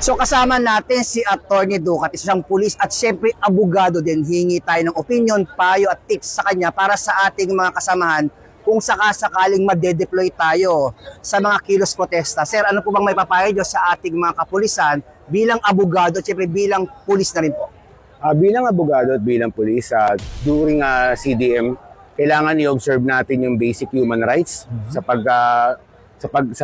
So kasama natin si Attorney Ducat, isang pulis at siyempre abogado din. Hingi tayo ng opinion, payo at tips sa kanya para sa ating mga kasamahan kung sakasakaling madedeploy tayo sa mga kilos protesta. Sir, ano po bang may papayo nyo sa ating mga kapulisan bilang abogado at siyempre bilang pulis na rin po? Bilang abogado at bilang pulis, during CDM, kailangan i-observe natin yung basic human rights sa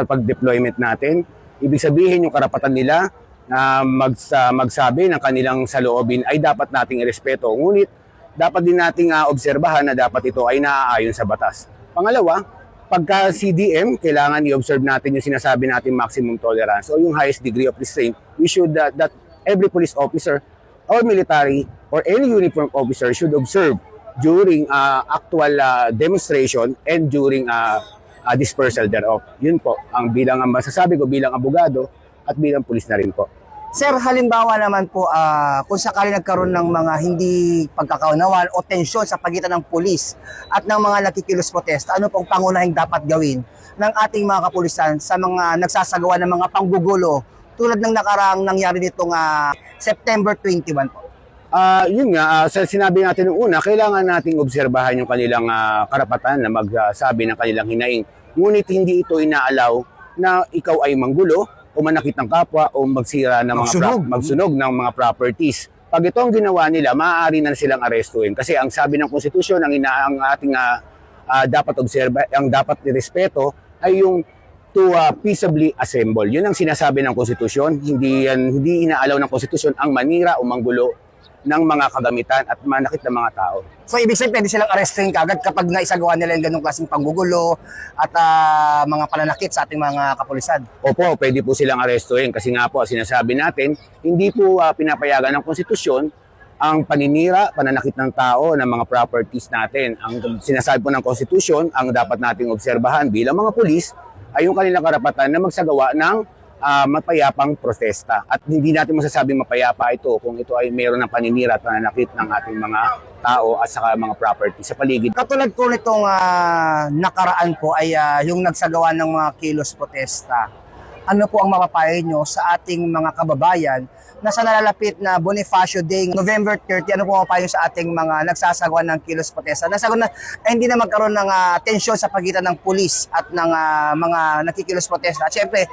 pag-deployment natin. Ibig sabihin yung karapatan nila na magsabi ng kanilang saloobin ay dapat nating irespeto. Ngunit dapat din nating obserbahan na dapat ito ay naaayon sa batas. Pangalawa, pagka CDM, kailangan i-observe natin yung sinasabi natin maximum tolerance o yung highest degree of restraint. We should that every police officer or military or any uniformed officer should observe during actual demonstration and during dispersal thereof. Yun po ang masasabi ko bilang abogado at bilang pulis na rin po. Sir, halimbawa naman po, kung sakali nagkaroon ng mga hindi pagkakaunawan o tensyon sa pagitan ng pulis at ng mga nakikilos protesta, ano pong pangunahing dapat gawin ng ating mga kapulisan sa mga nagsasagawa ng mga panggugulo tulad ng nakaraang nangyari nitong September 21 po? Yun nga, sa sinabi natin noong una, kailangan nating obserbahan yung kanilang karapatan na magsabi ng kanilang hinaing. Ngunit hindi ito inaalaw na ikaw ay manggulo o manakit ng kapwa o magsira ng magsunog ng mga properties. Pag ito ang ginawa nila, maaari na silang arestuhin. Kasi ang sabi ng konstitusyon, ang ating dapat obserba, ang dapat irespeto ay yung to peaceably assemble. Yun ang sinasabi ng konstitusyon. Hindi inaalaw ng konstitusyon ang manira o manggulo ng mga kagamitan at manakit ng mga tao. So ibig sabihin, pwede silang arrestin kagad kapag naisagawa nila yung ganung klaseng panggugulo at mga pananakit sa ating mga kapulisan? Opo, pwede po silang arestuhin kasi nga po sinasabi natin, hindi po pinapayagan ng konstitusyon ang paninira, pananakit ng tao ng mga properties natin. Ang sinasabi po ng konstitusyon, ang dapat nating obserbahan bilang mga pulis ay yung kanilang karapatan na magsagawa ng mapayapang protesta. At hindi natin masasabing mapayapa ito kung ito ay mayroon ng paninira at pananakit ng ating mga tao at saka mga property sa paligid. Katulad po nitong nakaraan po ay yung nagsagawa ng mga kilos protesta. Ano po ang mapapayo nyo sa ating mga kababayan na sa nalalapit na Bonifacio Day, November 30, ano po mapapayo sa ating mga nagsasagawa ng kilos protesta? Hindi na magkaroon ng tensyon sa pagitan ng pulis at ng mga nakikilos protesta. At syempre,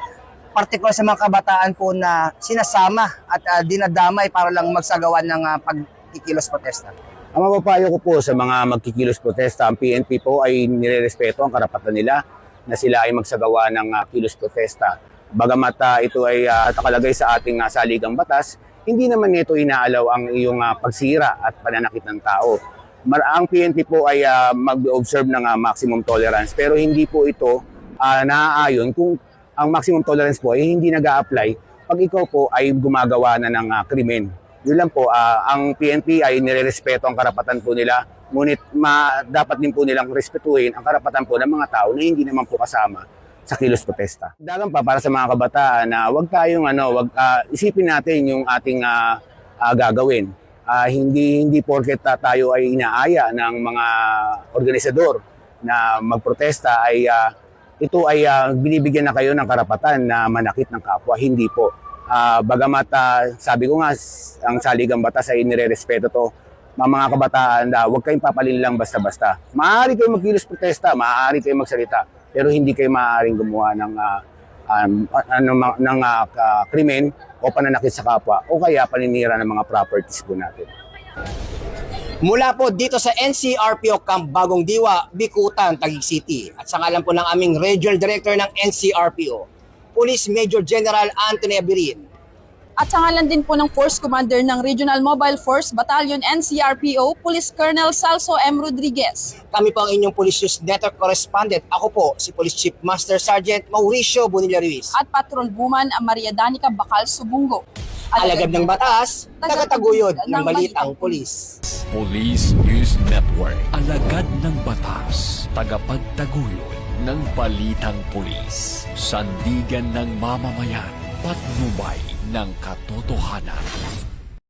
particular sa mga kabataan po na sinasama at dinadamay para lang magsagawa ng pagkikilos protesta. Ang mapapayo ko po sa mga magkikilos protesta, ang PNP po ay nirerespeto ang karapatan nila na sila ay magsagawa ng kilos protesta. Bagamat ito ay nakalagay sa ating saligang batas, hindi naman nito inaalaw ang iyong pagsira at pananakit ng tao. Ang PNP po ay mag-observe ng maximum tolerance pero hindi po ito naaayon kung ang maximum tolerance po ay hindi nag-a-apply pag ikaw po ay gumagawa na ng krimen. Yun lang po, ang PNP ay nirerespeto ang karapatan po nila, ngunit dapat din po nilang respetuhin ang karapatan po ng mga tao na hindi naman po kasama sa kilos protesta. Dagan pa para sa mga kabataan na isipin natin yung ating gagawin. Hindi porket tayo ay inaaya ng mga organisador na magprotesta ay ito ay binibigyan na kayo ng karapatan na manakit ng kapwa. Hindi po. Bagamat sabi ko nga, ang saligang batas ay nirerespeto to. Mga kabataan, huwag kayong papalin lang basta-basta. Maaari kayong magkilos protesta, maaari kayong magsalita, pero hindi kayo maaaring gumawa ng krimen o pananakit sa kapwa o kaya paninira ng mga properties po natin. Mula po dito sa NCRPO Camp Bagong Diwa, Bicutan, Taguig City. At sa ngalan po ng aming Regional Director ng NCRPO, Police Major General Anthony Abirin. At sa ngalan din po ng Force Commander ng Regional Mobile Force Battalion NCRPO, Police Colonel Salso M. Rodriguez. Kami po ang inyong Police News Network Correspondent. Ako po si Police Chief Master Sergeant Mauricio Bonilla Ruiz. At Patrol Woman Maria Danica Bacal Subungo. Alagad ng batas, tagataguyod ng balitang pulis. Police News Network. Alagad ng batas, tagapagtaguyod ng balitang pulis. Sandigan ng mamamayan, patnubay ng katotohanan.